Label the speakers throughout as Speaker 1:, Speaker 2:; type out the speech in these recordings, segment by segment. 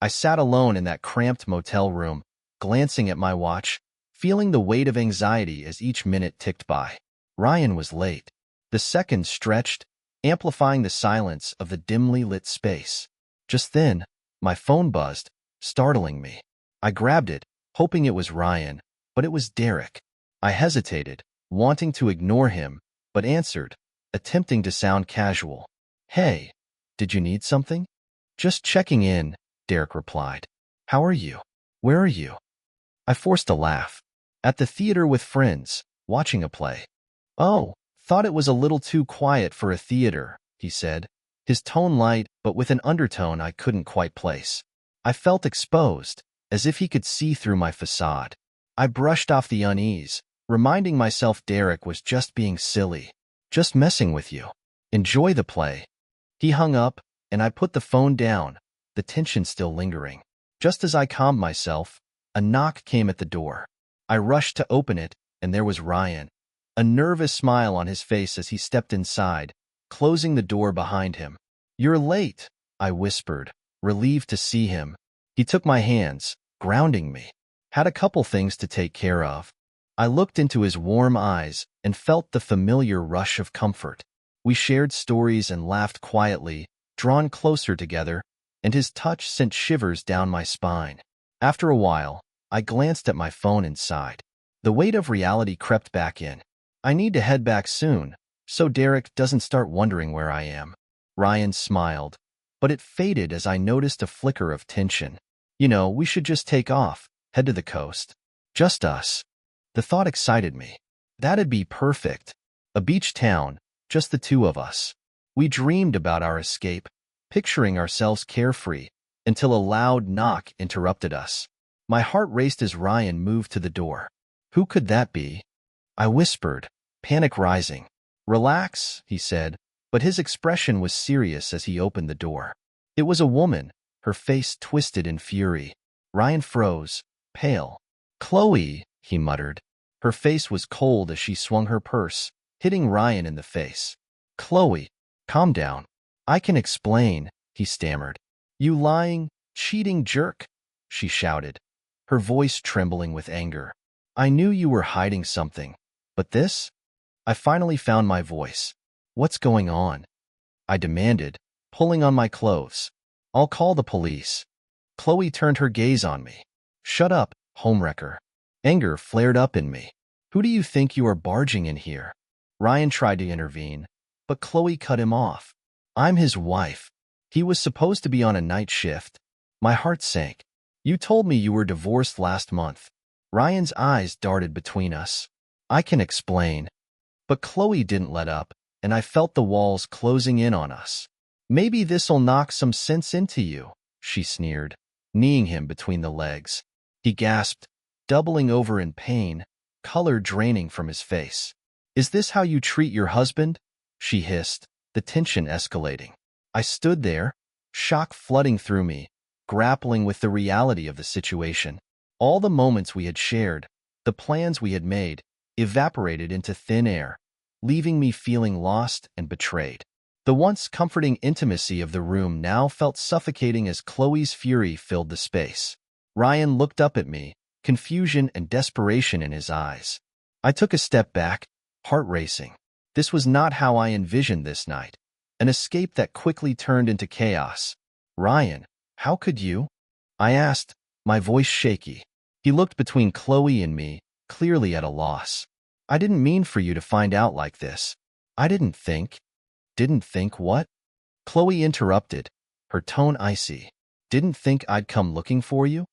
Speaker 1: I sat alone in that cramped motel room, glancing at my watch, feeling the weight of anxiety as each minute ticked by. Ryan was late. The seconds stretched, amplifying the silence of the dimly lit space. Just then, my phone buzzed, startling me. I grabbed it, hoping it was Ryan, but it was Derek. I hesitated, wanting to ignore him, but answered, attempting to sound casual. "Hey, did you need something?" "Just checking in," Derek replied. "How are you? Where are you?" I forced a laugh. "At the theater with friends, watching a play." "Oh, thought it was a little too quiet for a theater," he said, his tone light but with an undertone I couldn't quite place. I felt exposed, as if he could see through my facade. I brushed off the unease, reminding myself Derek was just being silly, just messing with you. "Enjoy the play." He hung up, and I put the phone down, the tension still lingering. Just as I calmed myself, a knock came at the door. I rushed to open it, and there was Ryan, a nervous smile on his face as he stepped inside, closing the door behind him. "You're late," I whispered, relieved to see him. He took my hands, grounding me. "Had a couple things to take care of." I looked into his warm eyes and felt the familiar rush of comfort. We shared stories and laughed quietly, drawn closer together, and his touch sent shivers down my spine. After a while, I glanced at my phone and sighed. The weight of reality crept back in. I need to head back soon, so Derek doesn't start wondering where I am. Ryan smiled, but it faded as I noticed a flicker of tension. We should just take off, head to the coast. Just us. The thought excited me. That'd be perfect. A beach town, just the two of us. We dreamed about our escape, picturing ourselves carefree, until a loud knock interrupted us. My heart raced as Ryan moved to the door. Who could that be? I whispered, panic rising. "Relax," he said, but his expression was serious as he opened the door. It was a woman, her face twisted in fury. Ryan froze, pale. "Chloe," he muttered. Her face was cold as she swung her purse, hitting Ryan in the face. "Chloe, calm down. I can explain," he stammered. "You lying, cheating jerk," she shouted, her voice trembling with anger. "I knew you were hiding something, but this?" I finally found my voice. "What's going on?" I demanded, pulling on my clothes. "I'll call the police." Chloe turned her gaze on me. "Shut up, homewrecker." Anger flared up in me. "Who do you think you are barging in here?" Ryan tried to intervene, but Chloe cut him off. "I'm his wife. He was supposed to be on a night shift." My heart sank. "You told me you were divorced last month." Ryan's eyes darted between us. "I can explain." But Chloe didn't let up, and I felt the walls closing in on us. "Maybe this'll knock some sense into you," she sneered, kneeing him between the legs. He gasped, doubling over in pain, color draining from his face. "Is this how you treat your husband?" she hissed, the tension escalating. I stood there, shock flooding through me, grappling with the reality of the situation. All the moments we had shared, the plans we had made, evaporated into thin air, leaving me feeling lost and betrayed. The once comforting intimacy of the room now felt suffocating as Chloe's fury filled the space. Ryan looked up at me, confusion and desperation in his eyes. I took a step back, heart racing. This was not how I envisioned this night. An escape that quickly turned into chaos. "Ryan, how could you?" I asked, my voice shaky. He looked between Chloe and me, clearly at a loss. "I didn't mean for you to find out like this. I didn't think." "Didn't think what?" Chloe interrupted, her tone icy. "Didn't think I'd come looking for you?"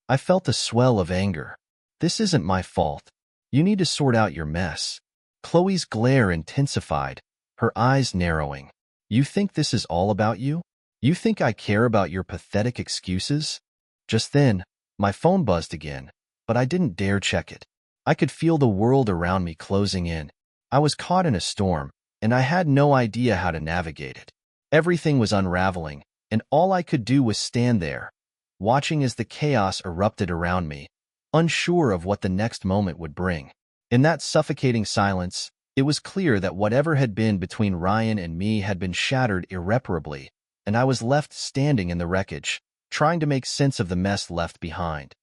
Speaker 1: I felt a swell of anger. "This isn't my fault. You need to sort out your mess." Chloe's glare intensified, her eyes narrowing. "You think this is all about you? You think I care about your pathetic excuses?" Just then, my phone buzzed again, but I didn't dare check it. I could feel the world around me closing in. I was caught in a storm, and I had no idea how to navigate it. Everything was unraveling, and all I could do was stand there, watching as the chaos erupted around me, unsure of what the next moment would bring. In that suffocating silence, it was clear that whatever had been between Ryan and me had been shattered irreparably, and I was left standing in the wreckage, trying to make sense of the mess left behind.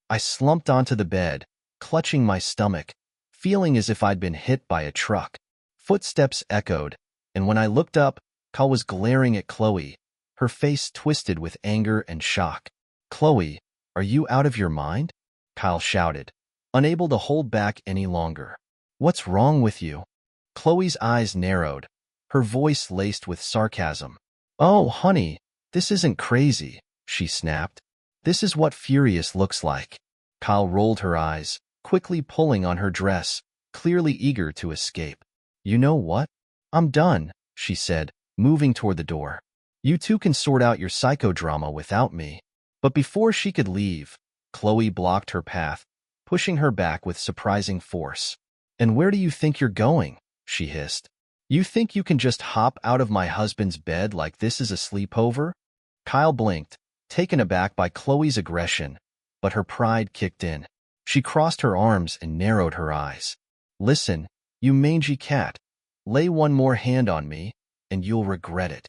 Speaker 1: I slumped onto the bed, clutching my stomach, feeling as if I'd been hit by a truck. Footsteps echoed, and when I looked up, Kyle was glaring at Chloe, her face twisted with anger and shock. "Chloe, are you out of your mind?" Kyle shouted, unable to hold back any longer. "What's wrong with you?" Chloe's eyes narrowed, her voice laced with sarcasm. "Oh, honey, this isn't crazy," she snapped. "This is what furious looks like." Kyle rolled her eyes, quickly pulling on her dress, clearly eager to escape. "You know what? I'm done," she said, moving toward the door. "You two can sort out your psychodrama without me." But before she could leave, Chloe blocked her path, pushing her back with surprising force. "And where do you think you're going?" she hissed. "You think you can just hop out of my husband's bed like this is a sleepover?" Kyle blinked, taken aback by Chloe's aggression, but her pride kicked in. She crossed her arms and narrowed her eyes. "Listen, you mangy cat, lay one more hand on me, and you'll regret it."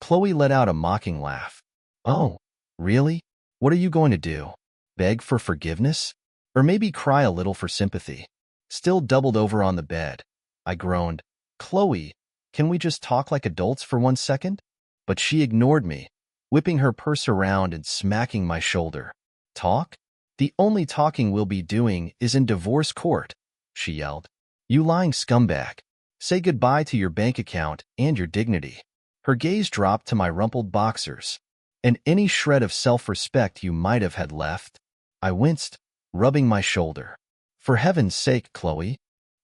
Speaker 1: Chloe let out a mocking laugh. "Oh, really? What are you going to do? Beg for forgiveness? Or maybe cry a little for sympathy?" Still doubled over on the bed, I groaned, "Chloe, can we just talk like adults for 1 second?" But she ignored me, whipping her purse around and smacking my shoulder. "Talk? The only talking we'll be doing is in divorce court," she yelled. "You lying scumbag. Say goodbye to your bank account and your dignity." Her gaze dropped to my rumpled boxers. "And any shred of self-respect you might have had left." I winced, rubbing my shoulder. "For heaven's sake, Chloe.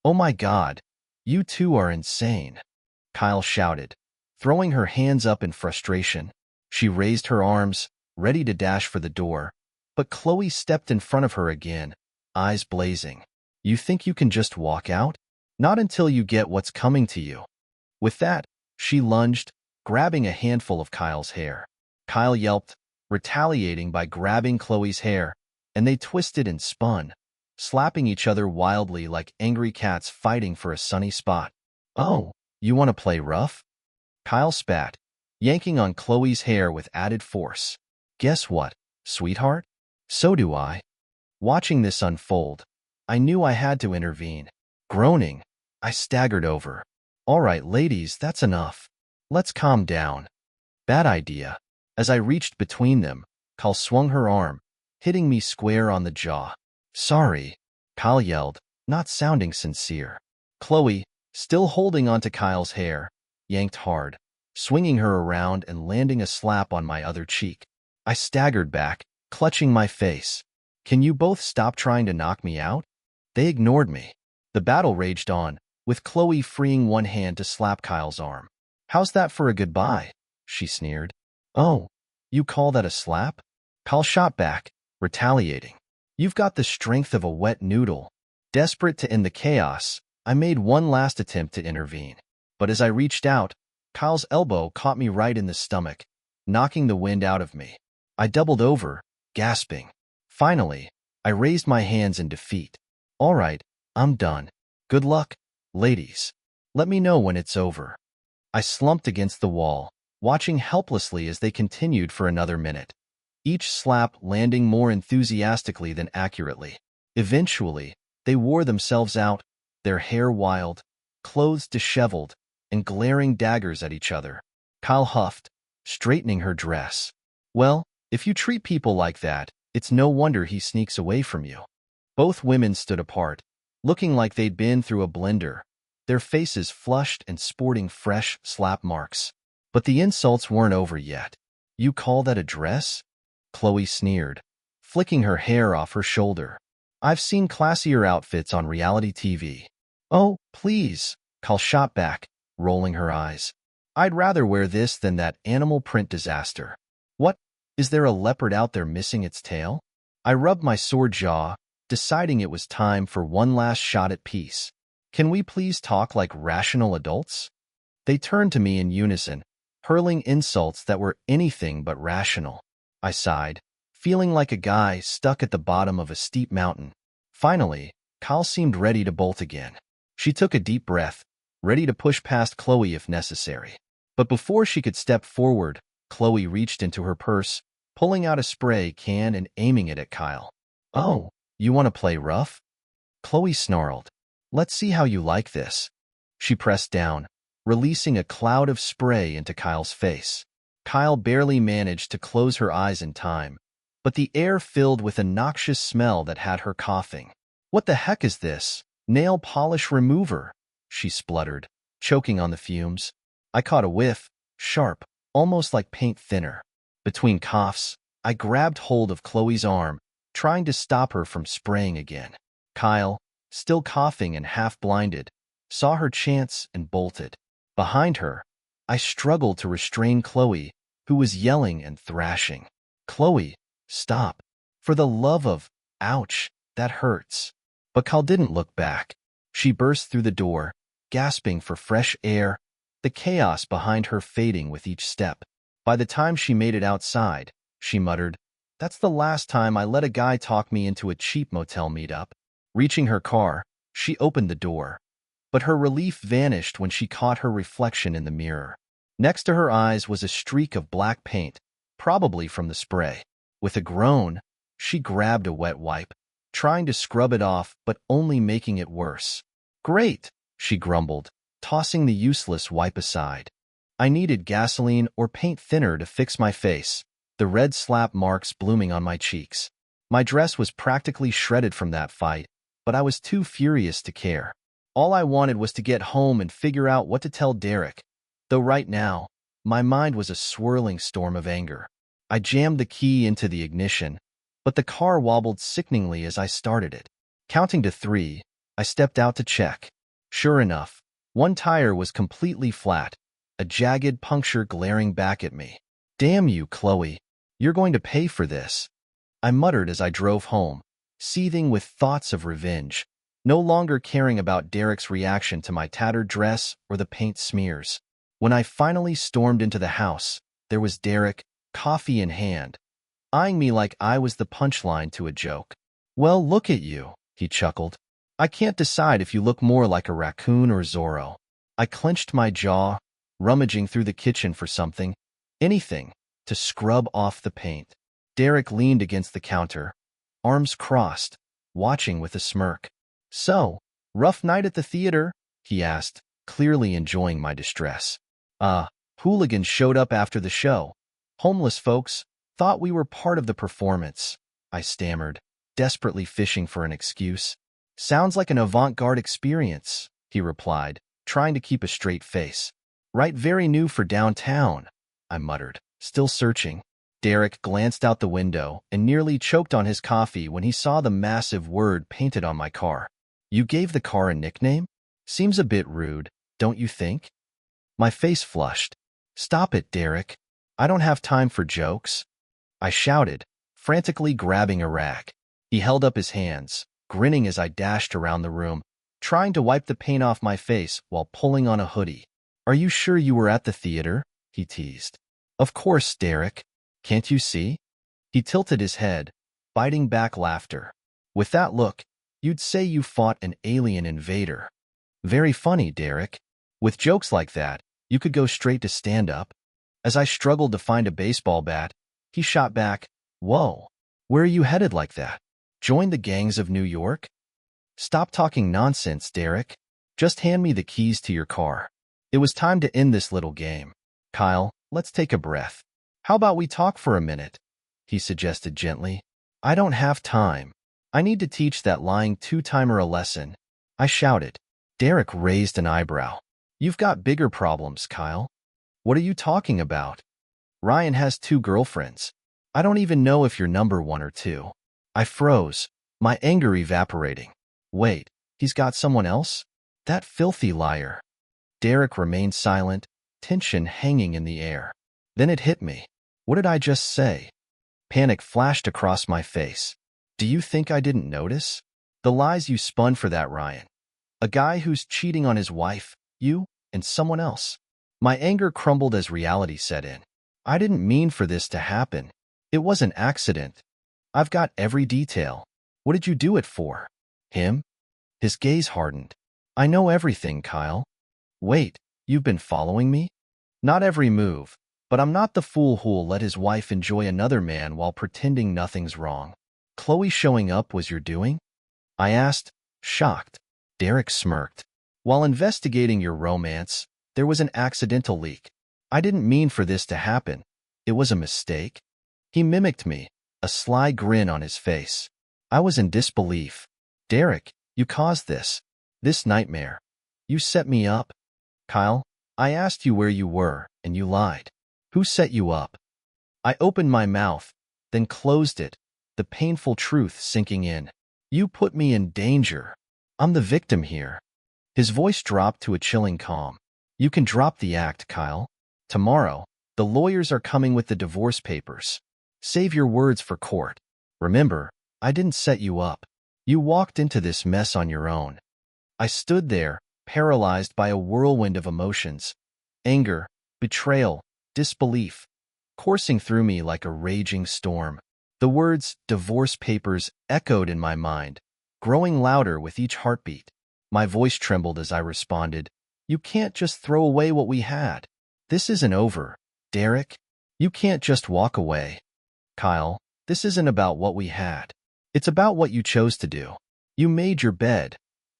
Speaker 1: Oh my God, you two are insane," Kyle shouted, throwing her hands up in frustration. She raised her arms, ready to dash for the door, but Chloe stepped in front of her again, eyes blazing. "You think you can just walk out? Not until you get what's coming to you." With that, she lunged, grabbing a handful of Kyle's hair. Kyle yelped, retaliating by grabbing Chloe's hair, and they twisted and spun, slapping each other wildly like angry cats fighting for a sunny spot. "Oh, you want to play rough?" Kyle spat, yanking on Chloe's hair with added force. "Guess what, sweetheart? So do I." Watching this unfold, I knew I had to intervene. Groaning, I staggered over. "All right, ladies, that's enough. Let's calm down." "Bad idea." As I reached between them, Kyle swung her arm, hitting me square on the jaw. "Sorry," Kyle yelled, not sounding sincere. Chloe, still holding onto Kyle's hair, yanked hard, swinging her around and landing a slap on my other cheek. I staggered back, clutching my face. "Can you both stop trying to knock me out?" They ignored me. The battle raged on, with Chloe freeing one hand to slap Kyle's arm. "How's that for a goodbye?" she sneered. "Oh, you call that a slap?" Kyle shot back, retaliating. "You've got the strength of a wet noodle." Desperate to end the chaos, I made one last attempt to intervene. But as I reached out, Kyle's elbow caught me right in the stomach, knocking the wind out of me. I doubled over, gasping. Finally, I raised my hands in defeat. "All right, I'm done. Good luck, ladies. Let me know when it's over." I slumped against the wall, watching helplessly as they continued for another minute, each slap landing more enthusiastically than accurately. Eventually, they wore themselves out, their hair wild, clothes disheveled, and glaring daggers at each other. Kyle huffed, straightening her dress. "Well, if you treat people like that, it's no wonder he sneaks away from you." Both women stood apart, looking like they'd been through a blender, their faces flushed and sporting fresh slap marks. But the insults weren't over yet. "You call that a dress?" Chloe sneered, flicking her hair off her shoulder. "I've seen classier outfits on reality TV." "Oh, please," Kyle shot back, rolling her eyes. "I'd rather wear this than that animal print disaster." "What? Is there a leopard out there missing its tail?" I rubbed my sore jaw, deciding it was time for one last shot at peace. "Can we please talk like rational adults?" They turned to me in unison, hurling insults that were anything but rational. I sighed, feeling like a guy stuck at the bottom of a steep mountain. Finally, Kyle seemed ready to bolt again. She took a deep breath, ready to push past Chloe if necessary. But before she could step forward, Chloe reached into her purse, pulling out a spray can and aiming it at Kyle. "Oh, you want to play rough?" Chloe snarled. "Let's see how you like this." She pressed down, releasing a cloud of spray into Kyle's face. Kyle barely managed to close her eyes in time, but the air filled with a noxious smell that had her coughing. "What the heck is this? Nail polish remover," she spluttered, choking on the fumes. I caught a whiff, sharp, almost like paint thinner. Between coughs, I grabbed hold of Chloe's arm, trying to stop her from spraying again. Kyle, still coughing and half-blinded, saw her chance and bolted. Behind her, I struggled to restrain Chloe, who was yelling and thrashing. "Chloe, stop. For the love of, ouch, that hurts." But Kyle didn't look back. She burst through the door, gasping for fresh air, the chaos behind her fading with each step. By the time she made it outside, she muttered, "That's the last time I let a guy talk me into a cheap motel meetup." Reaching her car, she opened the door, but her relief vanished when she caught her reflection in the mirror. Next to her eyes was a streak of black paint, probably from the spray. With a groan, she grabbed a wet wipe, trying to scrub it off but only making it worse. "Great," she grumbled, tossing the useless wipe aside. I needed gasoline or paint thinner to fix my face, the red slap marks blooming on my cheeks. My dress was practically shredded from that fight, but I was too furious to care. All I wanted was to get home and figure out what to tell Derek, though right now, my mind was a swirling storm of anger. I jammed the key into the ignition, but the car wobbled sickeningly as I started it. Counting to 3, I stepped out to check. Sure enough, one tire was completely flat, a jagged puncture glaring back at me. "Damn you, Chloe. You're going to pay for this," I muttered as I drove home, seething with thoughts of revenge, no longer caring about Derek's reaction to my tattered dress or the paint smears. When I finally stormed into the house, there was Derek, coffee in hand, eyeing me like I was the punchline to a joke. "Well, look at you," he chuckled. "I can't decide if you look more like a raccoon or Zorro." I clenched my jaw, rummaging through the kitchen for something, anything, to scrub off the paint. Derek leaned against the counter, arms crossed, watching with a smirk. "So, rough night at the theater?" he asked, clearly enjoying my distress. Hooligans showed up after the show. Homeless folks thought we were part of the performance," I stammered, desperately fishing for an excuse. "Sounds like an avant-garde experience," he replied, trying to keep a straight face. "Right, very new for downtown," I muttered, still searching. Derek glanced out the window and nearly choked on his coffee when he saw the massive word painted on my car. "You gave the car a nickname? Seems a bit rude, don't you think?" My face flushed. "Stop it, Derek. I don't have time for jokes," I shouted, frantically grabbing a rag. He held up his hands, grinning as I dashed around the room, trying to wipe the paint off my face while pulling on a hoodie. "Are you sure you were at the theater?" he teased. "Of course, Derek. Can't you see?" He tilted his head, biting back laughter. "With that look, you'd say you fought an alien invader." "Very funny, Derek. With jokes like that, you could go straight to stand-up." As I struggled to find a baseball bat, he shot back, "Whoa, where are you headed like that? Join the gangs of New York?" "Stop talking nonsense, Derek. Just hand me the keys to your car." It was time to end this little game. "Kyle, let's take a breath. How about we talk for a minute?" he suggested gently. "I don't have time. I need to teach that lying two-timer a lesson," I shouted. Derek raised an eyebrow. "You've got bigger problems, Kyle." "What are you talking about?" "Ryan has 2 girlfriends. I don't even know if you're number 1 or 2. I froze, my anger evaporating. "Wait, he's got someone else? That filthy liar." Derek remained silent, tension hanging in the air. Then it hit me. What did I just say? Panic flashed across my face. "Do you think I didn't notice? The lies you spun for that Ryan. A guy who's cheating on his wife, you, and someone else." My anger crumbled as reality set in. "I didn't mean for this to happen. It was an accident. I've got every detail." "What did you do it for?" "Him?" His gaze hardened. "I know everything, Kyle." "Wait, you've been following me?" "Not every move, But I'm not the fool who'll let his wife enjoy another man while pretending nothing's wrong. Chloe showing up was your doing? I asked, shocked. Derek smirked. While investigating your romance, there was an accidental leak. I didn't mean for this to happen. It was a mistake. He mimicked me, a sly grin on his face. I was in disbelief. Derek, you caused this. This nightmare. You set me up. Kyle, I asked you where you were, and you lied. Who set you up? I opened my mouth, then closed it, the painful truth sinking in. You put me in danger. I'm the victim here. His voice dropped to a chilling calm. You can drop the act, Kyle. Tomorrow, the lawyers are coming with the divorce papers. Save your words for court. Remember, I didn't set you up. You walked into this mess on your own. I stood there, paralyzed by a whirlwind of emotions. Anger, betrayal, disbelief, coursing through me like a raging storm. The words, divorce papers, echoed in my mind, growing louder with each heartbeat. My voice trembled as I responded, You can't just throw away what we had. This isn't over, Derek. You can't just walk away. Kyle, this isn't about what we had. It's about what you chose to do. You made your bed.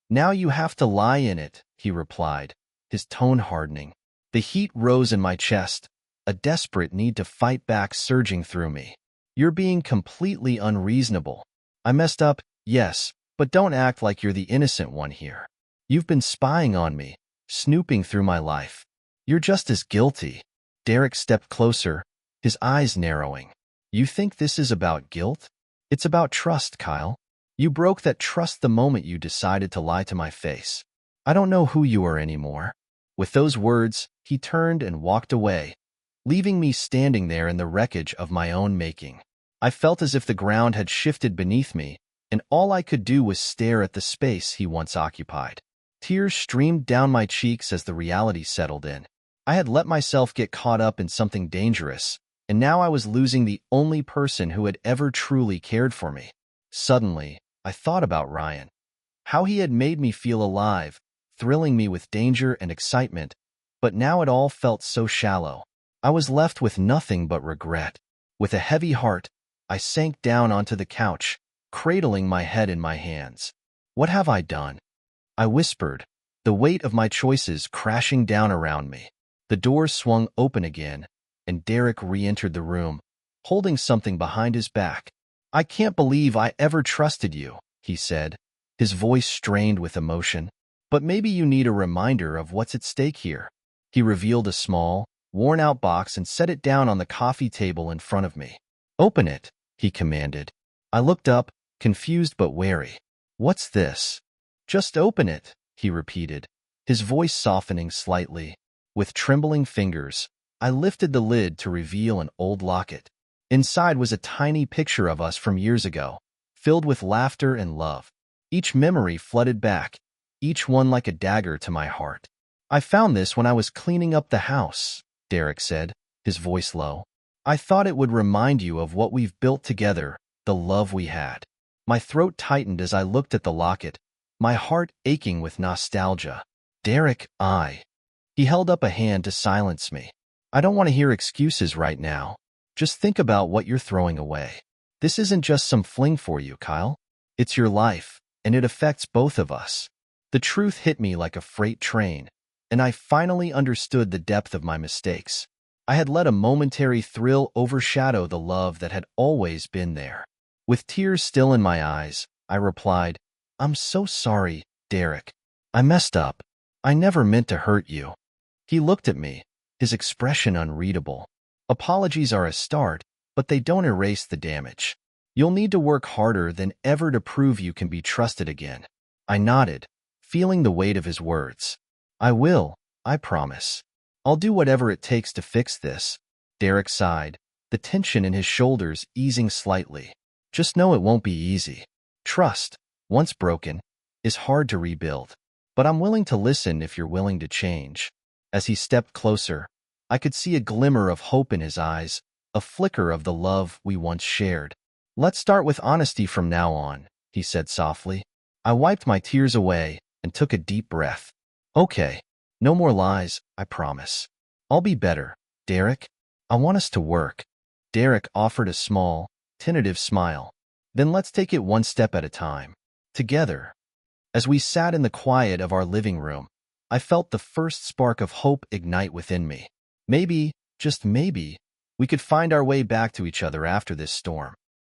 Speaker 1: Now you have to lie in it, he replied, his tone hardening. The heat rose in my chest, a desperate need to fight back surging through me. You're being completely unreasonable. I messed up, yes, but don't act like you're the innocent one here. You've been spying on me, snooping through my life. You're just as guilty. Derek stepped closer, his eyes narrowing. You think this is about guilt? It's about trust, Kyle. You broke that trust the moment you decided to lie to my face. I don't know who you are anymore. With those words, he turned and walked away, leaving me standing there in the wreckage of my own making. I felt as if the ground had shifted beneath me, and all I could do was stare at the space he once occupied. Tears streamed down my cheeks as the reality settled in. I had let myself get caught up in something dangerous, and now I was losing the only person who had ever truly cared for me. Suddenly, I thought about Ryan. How he had made me feel alive, thrilling me with danger and excitement, but now it all felt so shallow. I was left with nothing but regret. With a heavy heart, I sank down onto the couch, cradling my head in my hands. What have I done? I whispered, the weight of my choices crashing down around me. The door swung open again, and Derek re-entered the room, holding something behind his back. I can't believe I ever trusted you, he said, his voice strained with emotion. But maybe you need a reminder of what's at stake here. He revealed a small, worn-out box and set it down on the coffee table in front of me. Open it, he commanded. I looked up, confused but wary. What's this? Just open it, he repeated, his voice softening slightly. With trembling fingers, I lifted the lid to reveal an old locket. Inside was a tiny picture of us from years ago, filled with laughter and love. Each memory flooded back, each one like a dagger to my heart. I found this when I was cleaning up the house, Derek said, his voice low. I thought it would remind you of what we've built together, the love we had. My throat tightened as I looked at the locket, my heart aching with nostalgia. Derek, He held up a hand to silence me. I don't want to hear excuses right now. Just think about what you're throwing away. This isn't just some fling for you, Kyle. It's your life, and it affects both of us. The truth hit me like a freight train, and I finally understood the depth of my mistakes. I had let a momentary thrill overshadow the love that had always been there. With tears still in my eyes, I replied, I'm so sorry, Derek. I messed up. I never meant to hurt you. He looked at me, his expression unreadable. Apologies are a start, but they don't erase the damage. You'll need to work harder than ever to prove you can be trusted again. I nodded, feeling the weight of his words. I will, I promise. I'll do whatever it takes to fix this. Derek sighed, the tension in his shoulders easing slightly. Just know it won't be easy. Trust, once broken, is hard to rebuild. But I'm willing to listen if you're willing to change. As he stepped closer, I could see a glimmer of hope in his eyes, a flicker of the love we once shared. Let's start with honesty from now on, he said softly. I wiped my tears away and took a deep breath. Okay, no more lies, I promise. I'll be better, Derek. I want us to work. Derek offered a small, tentative smile. Then let's take it one step at a time. Together. As we sat in the quiet of our living room, I felt the first spark of hope ignite within me. Maybe, just maybe, we could find our way back to each other after this storm.